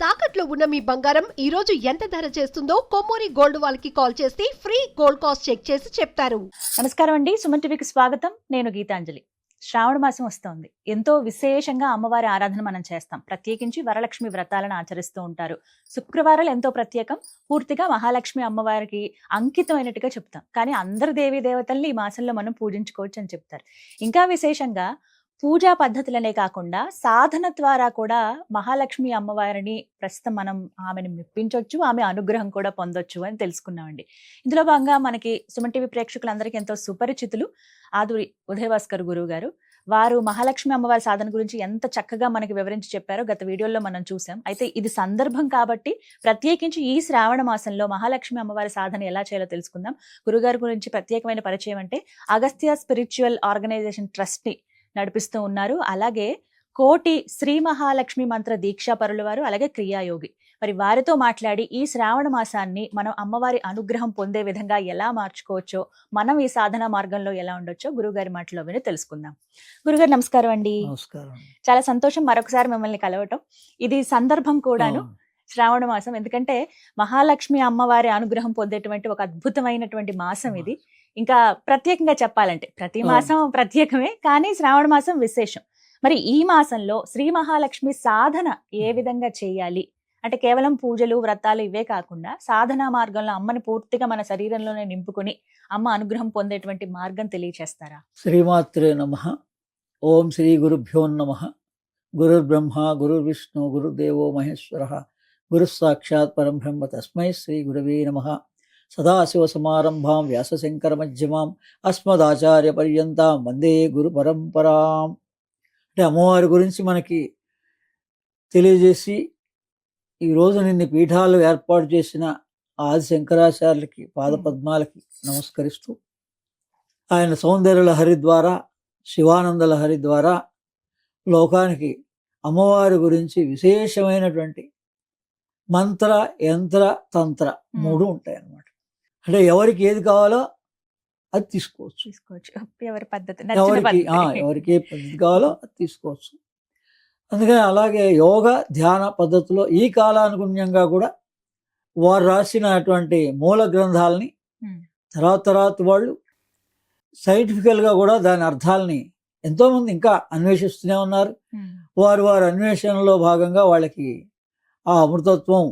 తాకట్లో ఉన్న మీ బంగారం ఈ రోజు ఎంత ధర చేస్తుందో కొమ్మూరి గోల్డ్ వాళ్ళకి కాల్ చేస్తే ఫ్రీ గోల్డ్ కాస్ట్ చెక్ చేసి చెప్తారు. నమస్కారం అండి, సుమన్ టీవీకి స్వాగతం. నేను గీతాంజలి. శ్రావణ మాసం వస్తోంది. ఎంతో విశేషంగా అమ్మవారి ఆరాధన మనం చేస్తాం. ప్రత్యేకించి వరలక్ష్మి వ్రతాలను ఆచరిస్తూ ఉంటారు. శుక్రవారాలు ఎంతో ప్రత్యేకం. పూర్తిగా మహాలక్ష్మి అమ్మవారికి అంకితమైనట్టుగా చెప్తాం. కానీ అందరు దేవీ దేవతల్ని ఈ మాసంలో మనం పూజించుకోవచ్చు అని చెప్తారు. ఇంకా విశేషంగా పూజా పద్ధతులనే కాకుండా సాధన ద్వారా కూడా మహాలక్ష్మి అమ్మవారిని ప్రస్తుతం మనం ఆమెను మెప్పించవచ్చు, ఆమె అనుగ్రహం కూడా పొందొచ్చు అని తెలుసుకున్నామండి. ఇందులో భాగంగా మనకి సుమన్ టీవీ ప్రేక్షకులందరికీ ఎంతో సుపరిచితులు ఆదురి ఉదయభాస్కర్ గురువు గారు. వారు మహాలక్ష్మి అమ్మవారి సాధన గురించి ఎంత చక్కగా మనకి వివరించి చెప్పారో గత వీడియోలో మనం చూసాం. అయితే ఇది సందర్భం కాబట్టి ప్రత్యేకించి ఈ శ్రావణ మాసంలో మహాలక్ష్మి అమ్మవారి సాధన ఎలా చేయాలో తెలుసుకుందాం. గురుగారి గురించి ప్రత్యేకమైన పరిచయం అంటే అగస్త్య స్పిరిచువల్ ఆర్గనైజేషన్ ట్రస్ట్ ని నడిపిస్తూ ఉన్నారు. అలాగే కోటి శ్రీ మహాలక్ష్మి మంత్ర దీక్షా పరుల వారు, అలాగే క్రియాయోగి. మరి వారితో మాట్లాడి ఈ శ్రావణ మాసాన్ని మనం అమ్మవారి అనుగ్రహం పొందే విధంగా ఎలా మార్చుకోవచ్చో, మనం ఈ సాధన మార్గంలో ఎలా ఉండొచ్చో గురుగారి మాటలో విని తెలుసుకుందాం. గురుగారు నమస్కారం అండి. నమస్కారం. చాలా సంతోషం మరొకసారి మిమ్మల్ని కలవటం. ఇది సందర్భం కూడాను శ్రావణ మాసం, ఎందుకంటే మహాలక్ష్మి అమ్మవారి అనుగ్రహం పొందేటువంటి ఒక అద్భుతమైనటువంటి మాసం ఇది. ఇంకా ప్రత్యేకంగా చెప్పాలంటే ప్రతి మాసం ప్రత్యేకమే, కానీ శ్రావణ మాసం విశేషం. మరి ఈ మాసంలో శ్రీ మహాలక్ష్మి సాధన ఏ విధంగా చేయాలి అంటే, కేవలం పూజలు వ్రతాలు ఇవే కాకుండా సాధనా మార్గంలో అమ్మని పూర్తిగా మన శరీరంలోనే నింపుకొని అమ్మ అనుగ్రహం పొందేటువంటి మార్గం తెలియచేస్తారా? శ్రీమాత్రే నమః. ఓం శ్రీ గురుభ్యో నమః. గురుర్బ్రహ్మ గురుర్విష్ణు గురుదేవో మహేశ్వరః. గురు సాక్షాత్ పరం బ్రహ్మ తస్మై శ్రీ గురవే నమః. సదాశివ సమారంభాం వ్యాసశంకర మధ్యమాం అస్మదాచార్య పర్యంతాం వందే గురు పరంపరాం. అంటే అమ్మవారి గురించి మనకి తెలియజేసి ఈరోజు నిన్ని పీఠాలు ఏర్పాటు చేసిన ఆది శంకరాచార్యులకి పాదపద్మాలకి నమస్కరిస్తూ, ఆయన సౌందర్య లహరి ద్వారా, శివానంద లహరి ద్వారా లోకానికి అమ్మవారి గురించి విశేషమైనటువంటి మంత్ర యంత్ర తంత్ర మూడు ఉంటాయి అన్నమాట. అంటే ఎవరికి ఏది కావాలో అది తీసుకోవచ్చు. ఎవరి పద్ధతి, ఎవరికి ఏ పద్ధతి కావాలో అది తీసుకోవచ్చు. అందుకని అలాగే యోగ ధ్యాన పద్ధతిలో ఈ కాలానుగుణ్యంగా కూడా వారు రాసినటువంటి మూల గ్రంథాలని తర్వాత వాళ్ళు సైంటిఫికల్గా కూడా దాని అర్థాలని ఎంతోమంది ఇంకా అన్వేషిస్తూనే ఉన్నారు. వారి అన్వేషణలో భాగంగా వాళ్ళకి ఆ అమృతత్వం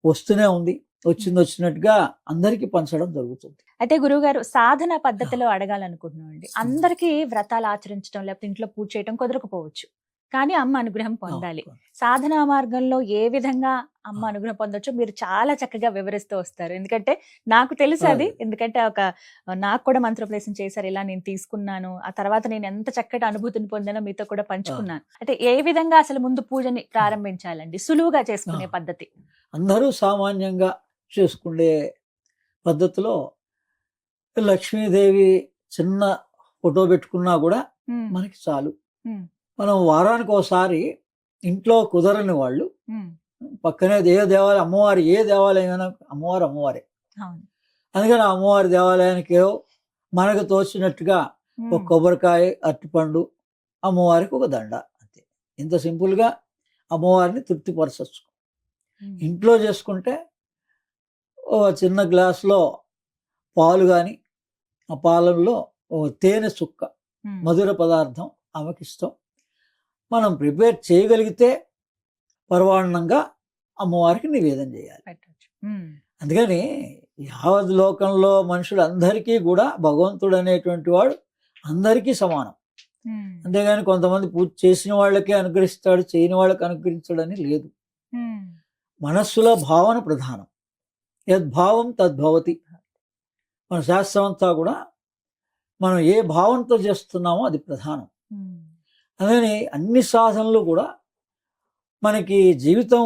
వస్తూనే ఉంది. వచ్చినట్టుగా అందరికీ పంచడం జరుగుతుంది. అయితే గురువుగారు, సాధన పద్ధతిలో అడగాలనుకుంటున్నామండి. అందరికీ వ్రతాలు ఆచరించడం లేకపోతే ఇంట్లో పూజ చేయడం కుదరకపోవచ్చు, కానీ అమ్మ అనుగ్రహం పొందాలి. సాధనా మార్గంలో ఏ విధంగా అమ్మ అనుగ్రహం పొందొచ్చో మీరు చాలా చక్కగా వివరిస్తూ వస్తారు. ఎందుకంటే నాకు తెలుసు అది, ఎందుకంటే నాకు కూడా మంత్రోపదేశం చేశారు, ఇలా నేను తీసుకున్నాను. ఆ తర్వాత నేను ఎంత చక్కటి అనుభూతిని పొందానో మీతో కూడా పంచుకున్నాను. అంటే ఏ విధంగా అసలు ముందు పూజని ప్రారంభించాలండి, సులువుగా చేసుకునే పద్ధతి? అందరూ సామాన్యంగా చేసుకునే పద్ధతిలో లక్ష్మీదేవి చిన్న ఫోటో పెట్టుకున్నా కూడా మనకి చాలు. మనం వారానికి ఒకసారి ఇంట్లో కుదరని వాళ్ళు పక్కనే దేవాలయం, అమ్మవారి ఏ దేవాలయం అమ్మవారే. అందుకని అమ్మవారి దేవాలయానికి మనకు తోచినట్టుగా ఒక కొబ్బరికాయ, అరటిపండు, అమ్మవారికి ఒక దండ, అంతే. ఇంత సింపుల్గా అమ్మవారిని తృప్తిపరచచ్చు. ఇంట్లో చేసుకుంటే ఓ చిన్న గ్లాసులో పాలు కానీ, ఆ పాలల్లో ఓ తేనె చుక్క మధుర పదార్థం ఆమెకి ఇష్టం మనం ప్రిపేర్ చేయగలిగితే పర్వాణంగా అమ్మవారికి నివేదన చేయాలి. అందుకని యావత్ లోకంలో మనుషులందరికీ కూడా భగవంతుడు అనేటువంటి వాడు అందరికీ సమానం. అంతేగాని కొంతమంది పూజ చేసిన వాళ్ళకే అనుగ్రహిస్తాడు, చేయని వాళ్ళకి అనుగ్రహించడని లేదు. మనస్సులో భావన ప్రధానం. యద్భావం తద్భవతి. మన శాస్త్రం అంతా కూడా మనం ఏ భావంతో చేస్తున్నామో అది ప్రధానం. అందుకని అన్ని సాధనలు కూడా మనకి జీవితం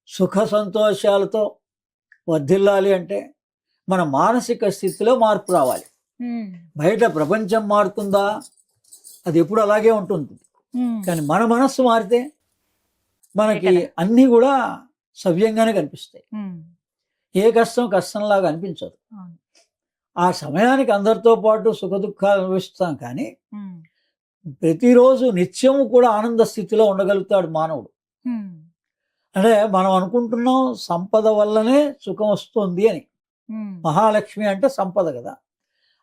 సుఖ సంతోషాలతో వర్ధిల్లాలి అంటే మన మానసిక స్థితిలో మార్పు రావాలి. బయట ప్రపంచం మారుతుందా, అది ఎప్పుడు అలాగే ఉంటుంది. కానీ మన మనస్సు మారితే మనకి అన్నీ కూడా సవ్యంగానే కనిపిస్తాయి. ఏ కష్టంలాగా అనిపించదు. ఆ సమయానికి అందరితో పాటు సుఖ దుఃఖాలు అనుభవిస్తాం, కానీ ప్రతిరోజు నిత్యము కూడా ఆనంద స్థితిలో ఉండగలుగుతాడు మానవుడు. అంటే మనం అనుకుంటున్నాం సంపద వల్లనే సుఖం వస్తుంది అని. మహాలక్ష్మి అంటే సంపద కదా.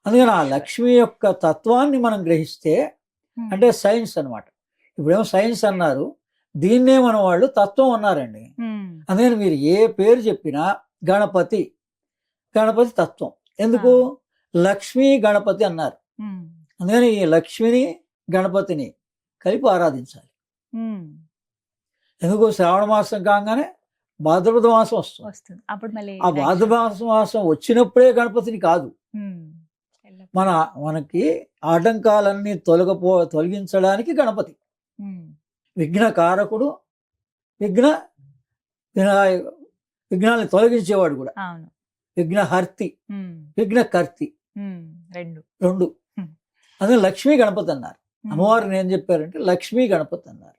అందుకని ఆ లక్ష్మి యొక్క తత్వాన్ని మనం గ్రహిస్తే, అంటే సైన్స్ అన్నమాట. ఇప్పుడేమో సైన్స్ అన్నారు, దీన్నే మన వాళ్ళు తత్వం అన్నారండి. అందుకని మీరు ఏ పేరు చెప్పినా గణపతి, గణపతి తత్వం. ఎందుకు లక్ష్మీ గణపతి అన్నారు? అందుకని ఈ లక్ష్మిని గణపతిని కలిపి ఆరాధించాలి. ఎందుకు శ్రావణ మాసం కాగానే భాద్రపద మాసం వస్తుంది. అప్పుడు మళ్ళీ ఆ భాద్రపద మాసం వచ్చినప్పుడే గణపతిని కాదు, మనకి ఆటంకాలన్నీ తొలగించడానికి గణపతి. విఘ్నకారకుడు, విఘ్నాన్ని తొలగించేవాడు కూడా. విఘ్నహర్తి, విఘ్నకర్తి, రెండు. అందుకే లక్ష్మీ గణపతి అన్నారు. అమ్మవారిని ఏం చెప్పారంటే లక్ష్మీ గణపతి అన్నారు.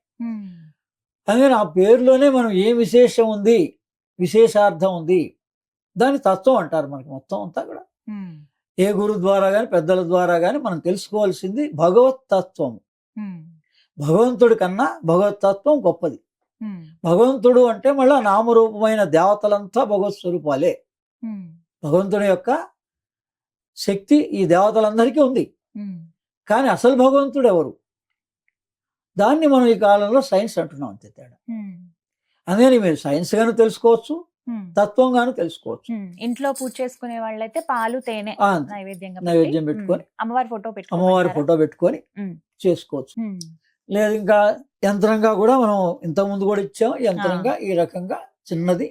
అందుకని ఆ పేరులోనే మనం ఏం విశేషం ఉంది, విశేషార్థం ఉంది, దాని తత్వం అంటారు. మనకి మొత్తం అంతా కూడా ఏ గురు ద్వారా కానీ పెద్దల ద్వారా కానీ మనం తెలుసుకోవాల్సింది భగవత్ తత్వం. భగవంతుడి కన్నా భగవత్ తత్వం గొప్పది. భగవంతుడు అంటే మళ్ళా నామరూపమైన దేవతలంతా భగవత్ స్వరూపాలే. భగవంతుడి యొక్క శక్తి ఈ దేవతలందరికీ ఉంది. కానీ అసలు భగవంతుడు ఎవరు, దాన్ని మనం ఈ కాలంలో సైన్స్ అంటున్నాం, అంతే తేడా. అందుకని మీరు సైన్స్ గాను తెలుసుకోవచ్చు, తత్వం గాను తెలుసుకోవచ్చు. ఇంట్లో పూజ చేసుకునే వాళ్ళైతే పాలు తేనె నైవేద్యం పెట్టుకొని అమ్మవారి ఫోటో పెట్టుకొని చేసుకోవచ్చు. లేదు ఇంకా యంత్రంగా కూడా మనం ఇంతకుముందు కూడా ఇచ్చాం. యంత్రంగా ఈ రకంగా చిన్నది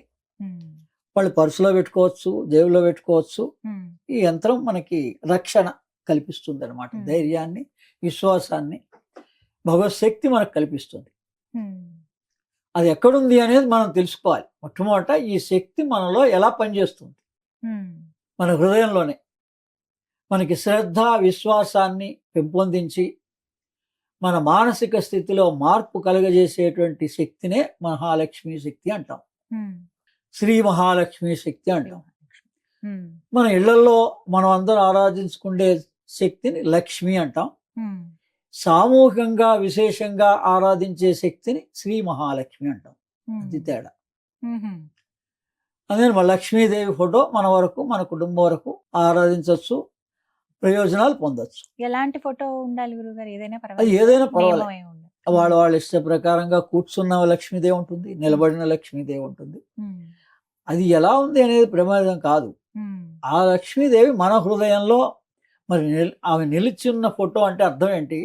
వాళ్ళు పర్సులో పెట్టుకోవచ్చు, జేబులో పెట్టుకోవచ్చు. ఈ యంత్రం మనకి రక్షణ కల్పిస్తుంది అనమాట. ధైర్యాన్ని, విశ్వాసాన్ని, భగవత్ శక్తి మనకు కల్పిస్తుంది. అది ఎక్కడుంది అనేది మనం తెలుసుకోవాలి. మొట్టమొదట ఈ శక్తి మనలో ఎలా పనిచేస్తుంది, మన హృదయంలోనే. మనకి శ్రద్ధ, విశ్వాసాన్ని పెంపొందించి మన మానసిక స్థితిలో మార్పు కలుగజేసేటువంటి శక్తినే మహాలక్ష్మి శక్తి అంటాం, శ్రీ మహాలక్ష్మి శక్తి అంటాం. మన ఇళ్లలో మనం అందరూ ఆరాధించుకునే శక్తిని లక్ష్మి అంటాం. సామూహికంగా విశేషంగా ఆరాధించే శక్తిని శ్రీ మహాలక్ష్మి అంటాం. అది తేడా. అందుకని మన లక్ష్మీదేవి ఫోటో మన వరకు, మన కుటుంబం వరకు ఆరాధించవచ్చు, ప్రయోజనాలు పొందొచ్చు. ఎలాంటి ఫోటో ఉండాలి గురుగారు? ఏదైనా పర్వాలేదు. వాళ్ళ ఇష్ట ప్రకారంగా కూర్చున్న లక్ష్మీదేవి ఉంటుంది, నిలబడిన లక్ష్మీదేవి ఉంటుంది. అది ఎలా ఉంది అనేది ప్రమాదం కాదు. ఆ లక్ష్మీదేవి మన హృదయంలో. మరి ఆమె నిలిచి ఉన్న ఫోటో అంటే అర్థం ఏంటి?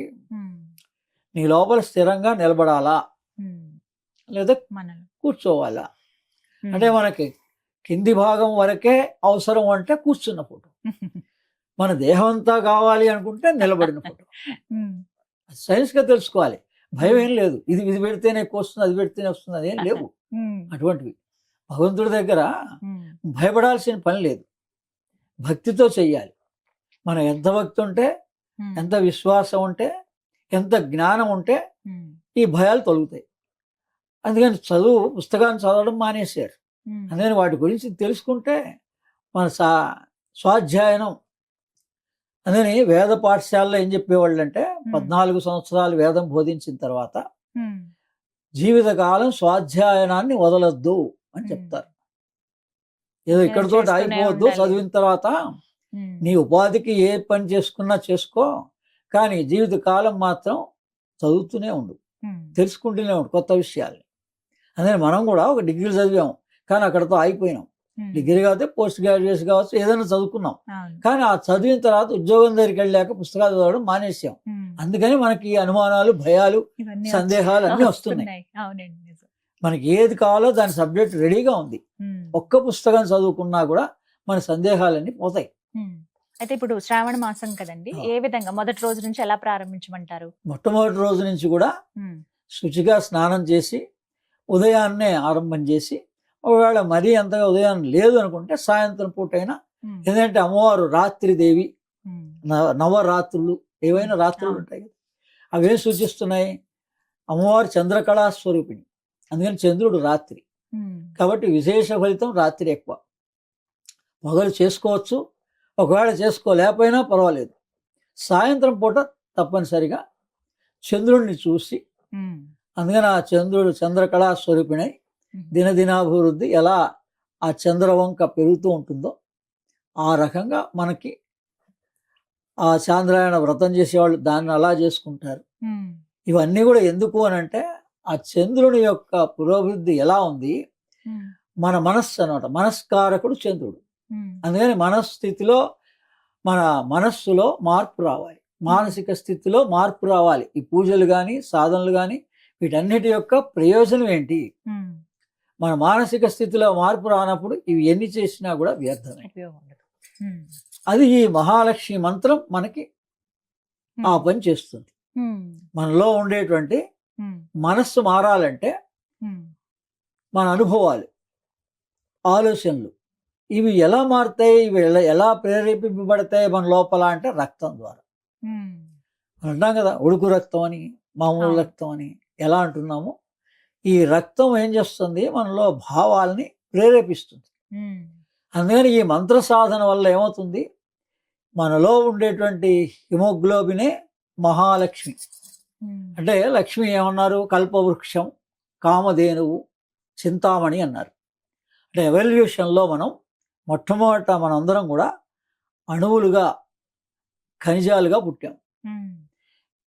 నీ లోపల స్థిరంగా నిలబడాలా, లేదా కూర్చోవాలా. అంటే మనకి కింది భాగం వరకే అవసరం అంటే కూర్చున్న ఫోటో. మన దేహం అంతా కావాలి అనుకుంటే నిలబడిన ఫోటో. సైన్స్గా తెలుసుకోవాలి. భయం ఏం లేదు, ఇది పెడితేనే ఎక్కువ వస్తుంది, అది పెడితేనే వస్తుంది, అదేం లేవు అటువంటివి. భగవంతుడి దగ్గర భయపడాల్సిన పని లేదు, భక్తితో చెయ్యాలి. మనం ఎంత భక్తి ఉంటే, ఎంత విశ్వాసం ఉంటే, ఎంత జ్ఞానం ఉంటే ఈ భయాలు తొలుగుతాయి. అందుకని పుస్తకాన్ని చదవడం మానేశారు. అందుకని వాటి గురించి తెలుసుకుంటే మన స్వాధ్యాయనం. అందుకని వేద పాఠశాలలో ఏం చెప్పేవాళ్ళు అంటే 14 సంవత్సరాలు వేదం బోధించిన తర్వాత జీవితకాలం స్వాధ్యాయనాన్ని వదలొద్దు అని చెప్తారు. ఏదో ఇక్కడితో ఆగిపోవద్దు, చదివిన తర్వాత నీ ఉపాధికి ఏ పని చేసుకున్నా చేసుకో, కానీ జీవితకాలం మాత్రం చదువుతూనే ఉండు, తెలుసుకుంటూనే ఉండు కొత్త విషయాల్ని. అందుకని మనం కూడా ఒక డిగ్రీ చదివాం, కానీ అక్కడతో ఆగిపోయినాం. డిగ్రీ కావచ్చు, పోస్ట్ గ్రాడ్యుయేషన్ కావచ్చు, ఏదైనా చదువుకున్నాం, కానీ ఆ చదివిన తర్వాత ఉద్యోగం దగ్గరికి వెళ్ళాక పుస్తకాలు చదవడం మానేసాం. అందుకని మనకి అనుమానాలు, భయాలు, సందేహాలు అన్నీ వస్తున్నాయి. మనకి ఏది కావాలో దాని సబ్జెక్ట్ రెడీగా ఉంది. ఒక్క పుస్తకం చదువుకున్నా కూడా మన సందేహాలన్నీ పోతాయి. అయితే ఇప్పుడు శ్రావణ మాసం కదండి, ఏ విధంగా మొదటి రోజు నుంచి ఎలా ప్రారంభించమంటారు? మొట్టమొదటి రోజు నుంచి కూడా శుచిగా స్నానం చేసి ఉదయాన్నే ఆరంభం చేసి, ఒకవేళ మరీ అంతగా ఉదయం లేదు అనుకుంటే సాయంత్రం పూట అయినా. ఎందుకంటే అమ్మవారు రాత్రిదేవి, నవరాత్రులు, ఏవైనా రాత్రులు ఉంటాయి కదా, అవేం సూచిస్తున్నాయి? అమ్మవారు చంద్రకళా స్వరూపిణి, అందుకని చంద్రుడు రాత్రి కాబట్టి విశేష ఫలితం రాత్రి ఎక్కువ. పగలు చేసుకోవచ్చు, ఒకవేళ చేసుకోలేకపోయినా పర్వాలేదు. సాయంత్రం పూట తప్పనిసరిగా చంద్రుడిని చూసి, అందుకని ఆ చంద్రుడు చంద్రకళా స్వరూపిణి దినదినాభివృద్ధి ఎలా ఆ చంద్రవంక పెరుగుతూ ఉంటుందో ఆ రకంగా మనకి ఆ చాంద్రాయణ వ్రతం చేసేవాళ్ళు దాన్ని అలా చేసుకుంటారు. ఇవన్నీ కూడా ఎందుకు అని అంటే ఆ చంద్రుని యొక్క పురోభివృద్ధి ఎలా ఉంది, మన మనస్సు అనమాట, మనస్కారకుడు చంద్రుడు. అందుకని మనస్థితిలో మన మనస్సులో మార్పు రావాలి, మానసిక స్థితిలో మార్పు రావాలి. ఈ పూజలు కానీ సాధనలు కానీ వీటన్నిటి యొక్క ప్రయోజనం ఏంటి? మన మానసిక స్థితిలో మార్పు రానప్పుడు ఇవి ఎన్ని చేసినా కూడా వ్యర్థమే. అది ఈ మహాలక్ష్మి మంత్రం మనకి ఆ పని చేస్తుంది. మనలో ఉండేటువంటి మనస్సు మారాలంటే మన అనుభవాలు, ఆలోచనలు ఇవి ఎలా మారుతాయి, ఇవి ఎలా ప్రేరేపింపబడతాయి మన లోపల అంటే రక్తం ద్వారా. అంటాం కదా ఉడుకు రక్తం అని, మామూలు రక్తం అని ఎలా అంటున్నామో, ఈ రక్తం ఏం చేస్తుంది, మనలో భావాల్ని ప్రేరేపిస్తుంది. అందుకని ఈ మంత్ర సాధన వల్ల ఏమవుతుంది, మనలో ఉండేటువంటి హిమోగ్లోబినే మహాలక్ష్మి. అంటే లక్ష్మి ఏమన్నారు, కల్పవృక్షం, కామధేనువు, చింతామణి అన్నారు. అంటే ఎవల్యూషన్లో మనం మొట్టమొదట మనందరం కూడా అణువులుగా, ఖనిజాలుగా పుట్టాం.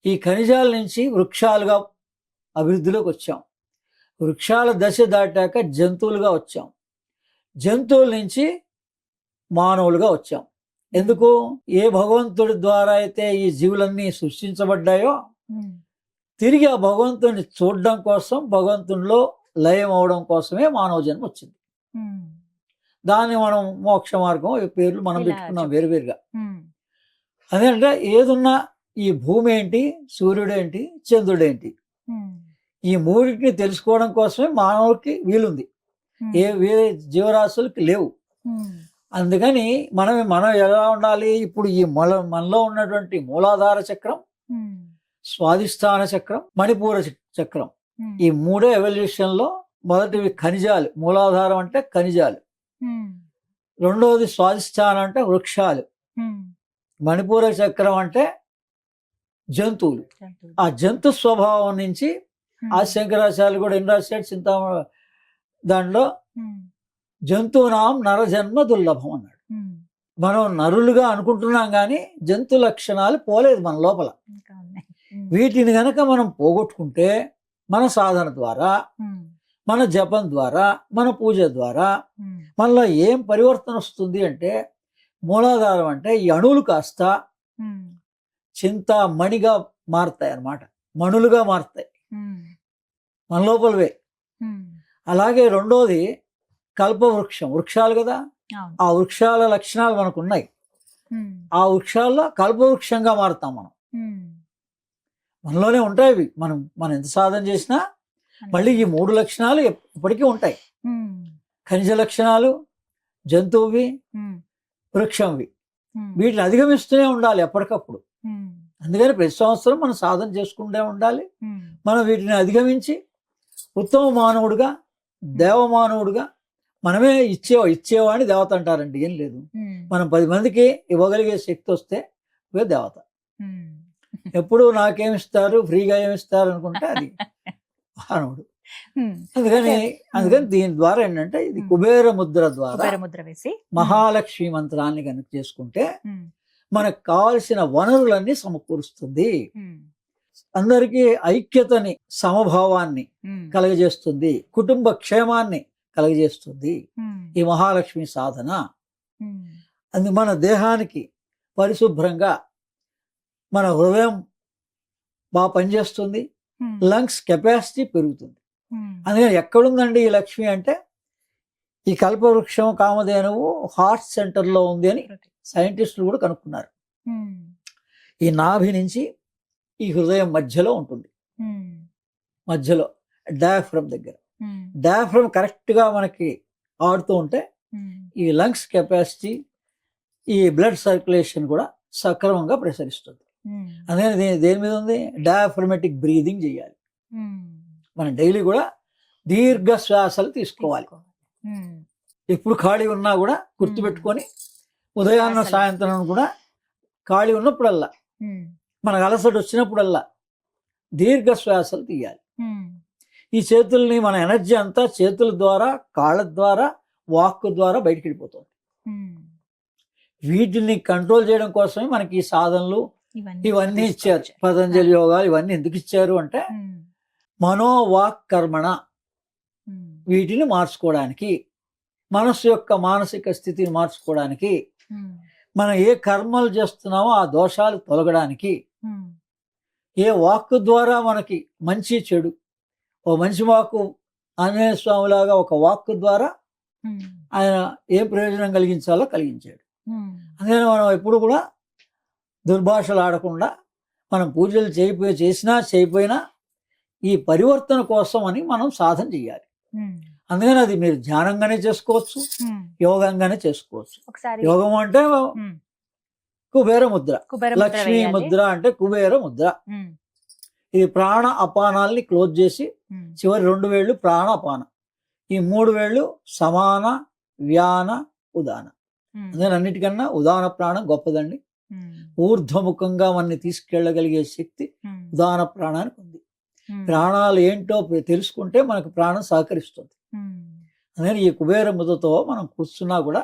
ఈ ఖనిజాల నుంచి వృక్షాలుగా అభివృద్ధిలోకి వచ్చాం. వృక్షాల దశ దాటాక జంతువులుగా వచ్చాం. జంతువుల నుంచి మానవులుగా వచ్చాం. ఎందుకు? ఏ భగవంతుడి ద్వారా అయితే ఈ జీవులన్నీ సృష్టించబడ్డాయో తిరిగి ఆ భగవంతుడిని చూడడం కోసం, భగవంతునిలో లయం అవడం కోసమే మానవ జన్మ వచ్చింది. దాన్ని మనం మోక్ష మార్గం పేర్లు మనం పెట్టుకున్నాం వేరువేరుగా. అదేంటే ఏదున్నా ఈ భూమి ఏంటి, సూర్యుడేంటి, చంద్రుడేంటి, ఈ మూడింటిని తెలుసుకోవడం కోసమే మానవుడికి వీలుంది. వేరే జీవరాశులకి లేవు. అందుకని మనం ఎలా ఉండాలి, ఇప్పుడు ఈ మనలో ఉన్నటువంటి మూలాధార చక్రం, స్వాధిష్టాన చక్రం, మణిపూర చక్రం, ఈ మూడే ఎవల్యూషన్లో మొదటివి ఖనిజాలు. మూలాధారం అంటే ఖనిజాలు, రెండవది స్వాధిష్టానం అంటే వృక్షాలు, మణిపూర చక్రం అంటే జంతువులు. ఆ జంతు స్వభావం నుంచి ఆ శంకరాచార్యులు కూడా ఏం రాశాడు చింతామణ దాంట్లో, జంతువునాం నరజన్మ దుర్లభం అన్నాడు. మనం నరులుగా అనుకుంటున్నాం కానీ జంతు లక్షణాలు పోలేదు మన లోపల. వీటిని గనక మనం పోగొట్టుకుంటే మన సాధన ద్వారా, మన జపం ద్వారా, మన పూజ ద్వారా మనలో ఏం పరివర్తన వస్తుంది అంటే, మూలాధారం అంటే ఈ అణువులు కాస్త చింతామణిగా మారుతాయి అన్నమాట, మణులుగా మారుతాయి మన లోపలవే. అలాగే రెండోది కల్పవృక్షం, వృక్షాలు కదా, ఆ వృక్షాల లక్షణాలు మనకు ఉన్నాయి. ఆ వృక్షాల్లో కల్పవృక్షంగా మారుతాం మనం. మనలోనే ఉంటాయి అవి. మనం ఎంత సాధన చేసినా మళ్ళీ ఈ మూడు లక్షణాలు ఇప్పటికీ ఉంటాయి. ఖనిజ లక్షణాలు, జంతువువి, వృక్షంవి. వీటిని అధిగమిస్తూనే ఉండాలి ఎప్పటికప్పుడు. అందుకని ప్రతి సంవత్సరం మనం సాధన చేసుకుంటూ ఉండాలి. మనం వీటిని అధిగమించి ఉత్తమ మానవుడుగా, దేవమానవుడుగా, మనమే ఇచ్చేవాడిని దేవత అంటారండి. ఏం లేదు, మనం 10 మందికి ఇవ్వగలిగే శక్తి వస్తే ఇవే దేవత. ఎప్పుడు నాకేమిస్తారు, ఫ్రీగా ఏమిస్తారు అనుకుంటే అది మానవుడు. అందుకని దీని ద్వారా ఏంటంటే, ఇది కుబేర ముద్ర ద్వారా మహాలక్ష్మి మంత్రాన్ని కనుక చేసుకుంటే మనకు కావలసిన వనరులన్నీ సమకూరుస్తుంది. అందరికీ ఐక్యతని, సమభావాన్ని కలగజేస్తుంది, కుటుంబ క్షేమాన్ని కలగజేస్తుంది ఈ మహాలక్ష్మి సాధన. అది మన దేహానికి పరిశుభ్రంగా, మన హృదయం బాగా పనిచేస్తుంది, లంగ్స్ కెపాసిటీ పెరుగుతుంది. అందుకని ఎక్కడుందండి ఈ లక్ష్మి అంటే, ఈ కల్పవృక్షం, కామధేనువు హార్ట్ సెంటర్లో ఉంది అని సైంటిస్టులు కూడా కనుక్కున్నారు. ఈ నాభి నుంచి ఈ హృదయం మధ్యలో ఉంటుంది, మధ్యలో డయాఫ్రమ్ దగ్గర. డయాఫ్రమ్ కరెక్ట్గా మనకి ఆడుతూ ఉంటే ఈ లంగ్స్ కెపాసిటీ, ఈ బ్లడ్ సర్క్యులేషన్ కూడా సక్రమంగా ప్రసరిస్తుంది. అందుకని దేని మీద ఉంది, డయాఫ్రమెటిక్ బ్రీదింగ్ చేయాలి. మనం డైలీ కూడా దీర్ఘ శ్వాసలు తీసుకోవాలి. ఎప్పుడు ఖాళీ ఉన్నా కూడా గుర్తుపెట్టుకొని, ఉదయాన్న సాయంత్రం కూడా ఖాళీ ఉన్నప్పుడల్లా, మనకు అలసట వచ్చినప్పుడల్లా దీర్ఘ శ్వాసలు తీయాలి. ఈ చేతుల్ని మన ఎనర్జీ అంతా చేతుల ద్వారా, కాళ్ళ ద్వారా, వాక్ ద్వారా బయటికి వెళ్ళిపోతుంది. వీటిని కంట్రోల్ చేయడం కోసమే మనకి ఈ సాధనలు ఇవన్నీ ఇచ్చారు. పతంజలి యోగాలు ఇవన్నీ ఎందుకు ఇచ్చారు అంటే మనోవాక్ కర్మణ వీటిని మార్చుకోవడానికి, మనస్సు యొక్క మానసిక స్థితిని మార్చుకోవడానికి, మనం ఏ కర్మలు చేస్తున్నామో ఆ దోషాలు తొలగడానికి, ఏ వాక్కు ద్వారా మనకి మంచి చెడు, ఓ మంచి వాక్కు ఆంజనేయ స్వామిలాగా ఒక వాక్కు ద్వారా ఆయన ఏ ప్రయోజనం కలిగించాలో కలిగించాడు. అందుకని మనం ఎప్పుడు కూడా దుర్భాషలు ఆడకుండా, మనం పూజలు చేసినా చేయకపోయినా ఈ పరివర్తన కోసం అని మనం సాధన చేయాలి. అందుకని అది మీరు ధ్యానంగానే చేసుకోవచ్చు, యోగంగానే చేసుకోవచ్చు. యోగం అంటే కుబేర ముద్ర, లక్ష్మీ ముద్ర అంటే కుబేర ముద్ర. ఇది ప్రాణ అపానాల్ని క్లోజ్ చేసి చివరి 2 వేళ్ళు ప్రాణ అపాన, ఈ 3 వేళ్ళు సమాన వ్యాన ఉదాన. అందుకని అన్నిటికన్నా ఉదాన ప్రాణం గొప్పదండి. ఊర్ధ్వముఖంగా మనని తీసుకెళ్ళగలిగే శక్తి ఉదాన ప్రాణానికి ఉంది. ప్రాణాలు ఏంటో తెలుసుకుంటే మనకు ప్రాణం సహకరిస్తుంది. అందుకని ఈ కుబేర ముద్రతో మనం కూర్చున్నా కూడా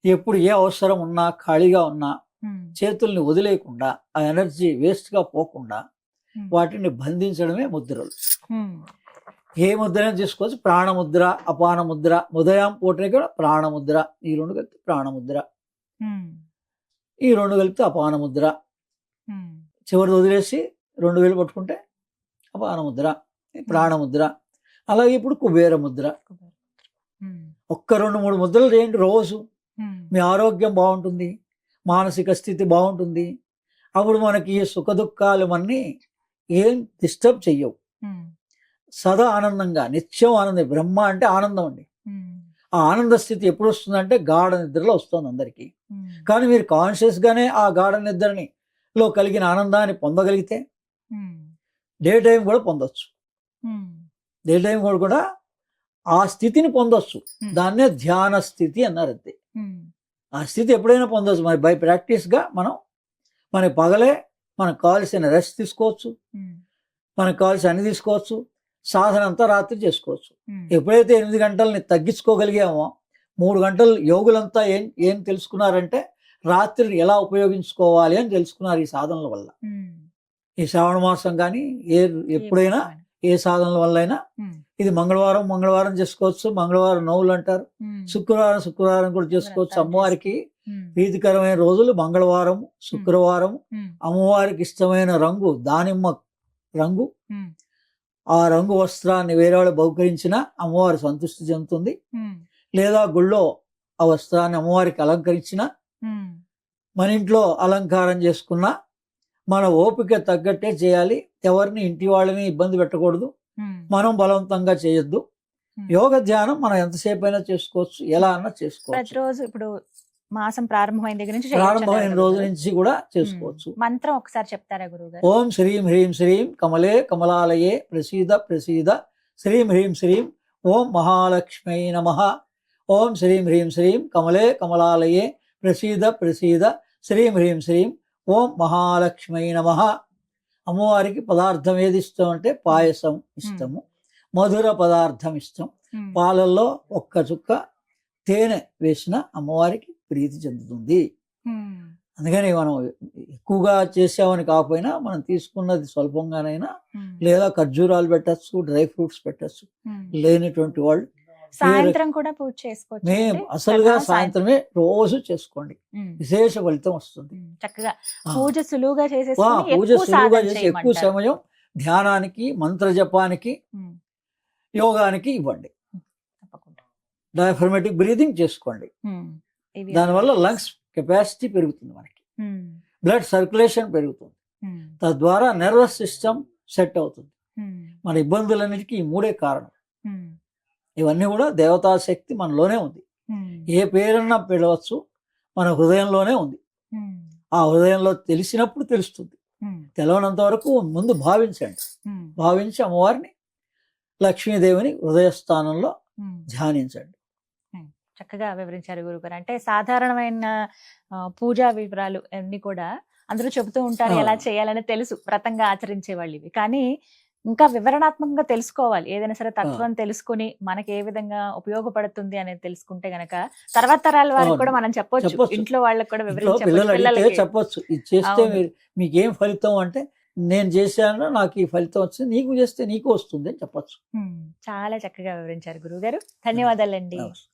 ఎప్పుడు ఏ అవసరం ఉన్నా, ఖాళీగా ఉన్నా చేతుల్ని వదిలేయకుండా, ఆ ఎనర్జీ వేస్ట్ గా పోకుండా వాటిని బంధించడమే ముద్రలు. ఏ ముద్రైనా తీసుకోవచ్చు. ప్రాణముద్ర, అపాన ముద్ర, ఉదయం పూటనే కూడా ప్రాణముద్ర, ఈ 2 కలిపి ప్రాణముద్ర, ఈ 2 కలిపితే అపాన ముద్ర. చివరి వదిలేసి 2 వేలు పట్టుకుంటే అపాన ముద్ర, ప్రాణముద్ర. అలాగే ఇప్పుడు కుబేర ముద్ర. ఒక్క 2-3 ముద్రలు చేయండి రోజు. మీ ఆరోగ్యం బాగుంటుంది, మానసిక స్థితి బాగుంటుంది. అప్పుడు మనకి ఈ సుఖ దుఃఖాలు మనని ఏం డిస్టర్బ్ చెయ్యవు. సదా ఆనందంగా, నిత్యం ఆనందం. బ్రహ్మ అంటే ఆనందం అండి. ఆ ఆనంద స్థితి ఎప్పుడు వస్తుందంటే గాఢ నిద్రలో వస్తుంది అందరికీ. కానీ మీరు కాన్షియస్ గానే ఆ గాఢ నిద్రని లో కలిగిన ఆనందాన్ని పొందగలిగితే డే టైం కూడా పొందొచ్చు. డే టైం కూడా ఆ స్థితిని పొందొచ్చు. దాన్నే ధ్యాన స్థితి అన్నారు. అంతే. ఆ స్థితి ఎప్పుడైనా పొందొచ్చు. మరి బై ప్రాక్టీస్గా మనకి పగలే మనకు కావాల్సిన రెస్ట్ తీసుకోవచ్చు, మనకు కావాల్సిన అన్ని తీసుకోవచ్చు. సాధన అంతా రాత్రి చేసుకోవచ్చు. ఎప్పుడైతే 8 గంటలని తగ్గించుకోగలిగామో, 3 గంటలు యోగులంతా ఏం తెలుసుకున్నారంటే రాత్రిని ఎలా ఉపయోగించుకోవాలి అని తెలుసుకున్నారు ఈ సాధనల వల్ల. ఈ శ్రావణ మాసం కానీ ఎప్పుడైనా ఏ సాధనల వల్ల అయినా, ఇది మంగళవారం చేసుకోవచ్చు. మంగళవారం నోవులు అంటారు. శుక్రవారం కూడా చేసుకోవచ్చు. అమ్మవారికి ప్రీతికరమైన రోజులు మంగళవారం, శుక్రవారం. అమ్మవారికి ఇష్టమైన రంగు దానిమ్మ రంగు. ఆ రంగు వస్త్రాన్ని వేరే వాళ్ళు బహుకరించిన అమ్మవారు సంతృష్టి చెందుతుంది. లేదా గుళ్ళో ఆ వస్త్రాన్ని అమ్మవారికి అలంకరించిన, మన ఇంట్లో అలంకారం చేసుకున్నా మన ఓపిక తగ్గట్టే చేయాలి. ఎవరిని ఇంటి వాళ్ళని ఇబ్బంది పెట్టకూడదు. మనం బలవంతంగా చేయొద్దు. యోగ ధ్యానం మనం ఎంతసేపు అయినా చేసుకోవచ్చు, ఎలా అన్నా చేసుకోవచ్చు. ప్రతిరోజు ఇప్పుడు మాసం ప్రారంభమైన దగ్గర నుంచి ప్రారంభమైన రోజు నుంచి కూడా చేసుకోవచ్చు. మంత్రం ఒకసారి చెప్తారా గురువుగారు? ఓం శ్రీం హ్రీం శ్రీం కమలే కమలాలయే ప్రసీద ప్రసీద శ్రీం హ్రీం శ్రీం ఓం మహాలక్ష్మీ నమః. ఓం శ్రీం హ్రీం శ్రీం కమలే కమలాలయే ప్రసీద ప్రసీద శ్రీం హ్రీం శ్రీం ఓం మహాలక్ష్మీ నమః. అమ్మవారికి పదార్థం ఏది ఇష్టం అంటే పాయసం ఇష్టము, మధుర పదార్థం ఇష్టం. పాలల్లో ఒక్క చుక్క తేనె వేసిన అమ్మవారికి ప్రీతి చెందుతుంది. అందుకని మనం ఎక్కువగా చేసామని కాకపోయినా మనం తీసుకున్నది స్వల్పంగానైనా, లేదా ఖర్జూరాలు పెట్టచ్చు, డ్రై ఫ్రూట్స్ పెట్టచ్చు. లేనిటువంటి వాళ్ళు సాయంత్రం కూడా పూజ చేసుకోవచ్చు. మేము అసలుగా సాయంత్రమే రోజు చేసుకోండి, విశేష ఫలితం వస్తుంది. చక్కగా పూజ సులువుగా పూజ సులువుగా చేసి ఎక్కువ సమయం ధ్యానానికి, మంత్ర జపానికి, యోగానికి ఇవ్వండి. డయాఫ్రమాటిక్ బ్రీదింగ్ చేసుకోండి. దానివల్ల లంగ్స్ కెపాసిటీ పెరుగుతుంది, మనకి బ్లడ్ సర్క్యులేషన్ పెరుగుతుంది. తద్వారా నర్వస్ సిస్టమ్ సెట్ అవుతుంది. మన ఇబ్బందులన్నిటికీ ఈ 3 కారణం. ఇవన్నీ కూడా దేవతా శక్తి మనలోనే ఉంది. ఏ పేరన్నా పిలవచ్చు, మన హృదయంలోనే ఉంది. ఆ హృదయంలో తెలిసినప్పుడు తెలుస్తుంది. తెలవనంత వరకు ముందు భావించండి. భావించి అమ్మవారిని, లక్ష్మీదేవిని హృదయ స్థానంలో ధ్యానించండి. చక్కగా వివరించారు గురుగారు. అంటే సాధారణమైన పూజా వివరాలు అన్ని కూడా అందరూ చెబుతూ ఉంటారు, ఎలా చేయాలని తెలుసు, వ్రతంగా ఆచరించే వాళ్ళు ఇవి. కానీ ఇంకా వివరణాత్మకంగా తెలుసుకోవాలి. ఏదైనా సరే తత్వం తెలుసుకుని మనకి ఏ విధంగా ఉపయోగపడుతుంది అనేది తెలుసుకుంటే గనక తర్వాత తరాల వారికి అవును. కూడా మనం చెప్పొచ్చు. చెప్పొచ్చు. ఇంట్లో వాళ్ళకి కూడా ఇంట్లో వివరించి పిల్లలు చెప్పొచ్చు అడిగితే పిల్లలకి. చెప్పొచ్చు, ఇది చేస్తే అవును. మీకేం ఫలితం అంటే, నేను చేశాను నాకు ఈ ఫలితం వచ్చింది, నీకు చేస్తే నీకు వస్తుంది అని చెప్పొచ్చు. చాలా చక్కగా వివరించారు గురువుగారు. ధన్యవాదాలండి. నమస్తే.